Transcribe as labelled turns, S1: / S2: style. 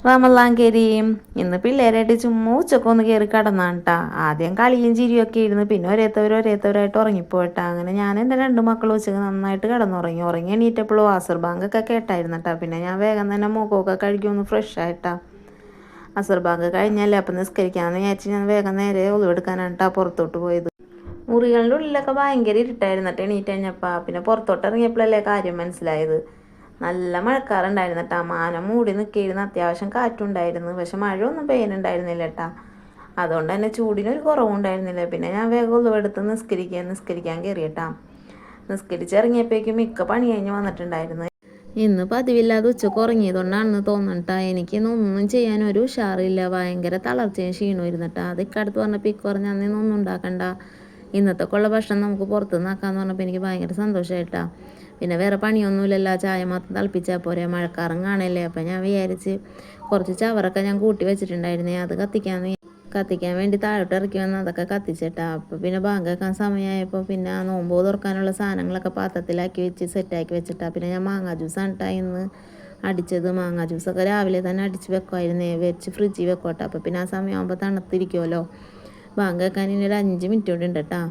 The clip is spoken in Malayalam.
S1: റമളാൻ കരീം. ഇന്ന് പിള്ളേരായിട്ട് ചുമ്മാ ഉച്ചക്കൊന്ന് കയറി കിടന്നാണ് കേട്ടാ. ആദ്യം കളിയും ചിരിയൊക്കെ ഇരുന്ന് പിന്നെ ഒരേത്തവരായിട്ട് ഉറങ്ങിപ്പോയിട്ടാ. അങ്ങനെ ഞാൻ എൻ്റെ രണ്ട് മക്കളും ഉച്ചക്ക് നന്നായിട്ട് കിടന്നുറങ്ങി. എണീറ്റപ്പോഴും അസർ ബാങ്കൊക്കെ കേട്ടായിരുന്നു കേട്ടാ. പിന്നെ ഞാൻ വേഗം തന്നെ മുഖമൊക്കെ കഴുകി ഒന്ന് ഫ്രഷ് ആയിട്ടാ. അസർ ബാങ്ക് കഴിഞ്ഞല്ലേ, അപ്പം നിസ്കരിക്കാമെന്ന് വിചാരിച്ച് ഞാൻ വേഗം നേരെ ഒളിവെടുക്കാനാണ് കേട്ടാ പുറത്തോട്ട് പോയത്. മുറികളുടെ ഉള്ളിലൊക്കെ ഭയങ്കര ഇരുട്ടായിരുന്നിട്ട് എണീറ്റ് കഴിഞ്ഞപ്പോൾ പിന്നെ പുറത്തോട്ട് ഇറങ്ങിയപ്പോഴല്ലേ കാര്യം മനസ്സിലായത്. നല്ല മഴക്കാറുണ്ടായിരുന്നു കേട്ടാ. മാനം മൂടി നിൽക്കിയിരുന്നു. അത്യാവശ്യം കാറ്റുണ്ടായിരുന്നു. പക്ഷെ മഴയൊന്നും പെയ്യുന്നുണ്ടായിരുന്നില്ല കേട്ടാ. അതുകൊണ്ട് തന്നെ ചൂടിനൊരു കുറവുണ്ടായിരുന്നില്ല. പിന്നെ ഞാൻ വേഗം ഒളിവെടുത്ത് നിസ്കരിക്കാൻ കയറിയിട്ടാ. നിസ്കരിച്ചിറങ്ങിയപ്പോഴേക്കും മിക്ക പണി കഴിഞ്ഞ് വന്നിട്ടുണ്ടായിരുന്നു. ഇന്ന് പതിവില്ലാതെ ഉച്ചക്ക് ഉറങ്ങിയതുകൊണ്ടാണെന്ന് തോന്നട്ടാ. എനിക്കിന്നൊന്നും ചെയ്യാൻ ഒരു ഉഷാറില്ല. ഭയങ്കര തളർച്ചയും ക്ഷീണവും ഇരുന്നിട്ടാ. അത് ഇക്കടുത്ത് പറഞ്ഞപ്പോൾ ഇക്ക പറഞ്ഞ അന്നൊന്നും ഉണ്ടാക്കണ്ട, ഇന്നത്തേക്കുള്ള ഭക്ഷണം നമുക്ക് പുറത്തുനിന്ന് ആക്കാമെന്ന് പറഞ്ഞപ്പോൾ എനിക്ക് ഭയങ്കര സന്തോഷമായിട്ടാ. പിന്നെ വേറെ പണിയൊന്നുമില്ലല്ലോ, ചായ മാത്രം തിളപ്പിച്ചാൽ പോരെ, മഴക്കാറും കാണല്ലേ. അപ്പം ഞാൻ വിചാരിച്ച് കുറച്ച് ചവറൊക്കെ ഞാൻ കൂട്ടി വെച്ചിട്ടുണ്ടായിരുന്നേ, അത് കത്തിക്കാൻ വേണ്ടി താഴോട്ട് ഇറക്കി വന്ന് അതൊക്കെ കത്തിച്ചിട്ടാ. അപ്പോൾ പിന്നെ ബാങ്ക് വെക്കാൻ സമയമായപ്പോൾ പിന്നെ ആ നോമ്പ് തുറക്കാനുള്ള സാധനങ്ങളൊക്കെ പാത്രത്തിലാക്കി വെച്ച് സെറ്റാക്കി വെച്ചിട്ടാ. പിന്നെ ഞാൻ മാങ്ങാ ജ്യൂസാണ് കേട്ടോ ഇന്ന് അടിച്ചത്. മാങ്ങാ ജ്യൂസൊക്കെ രാവിലെ തന്നെ അടിച്ച് വെക്കുമായിരുന്നേ, വെച്ച് ഫ്രിഡ്ജിൽ വെക്കോട്ടെ. അപ്പോൾ പിന്നെ ആ സമയമാകുമ്പോൾ തണുത്തിരിക്കുമല്ലോ. ബാങ്ക് വെക്കാൻ ഇനി ഒരു 5 മിനിറ്റ് കൂടി ഉണ്ട് കേട്ടോ.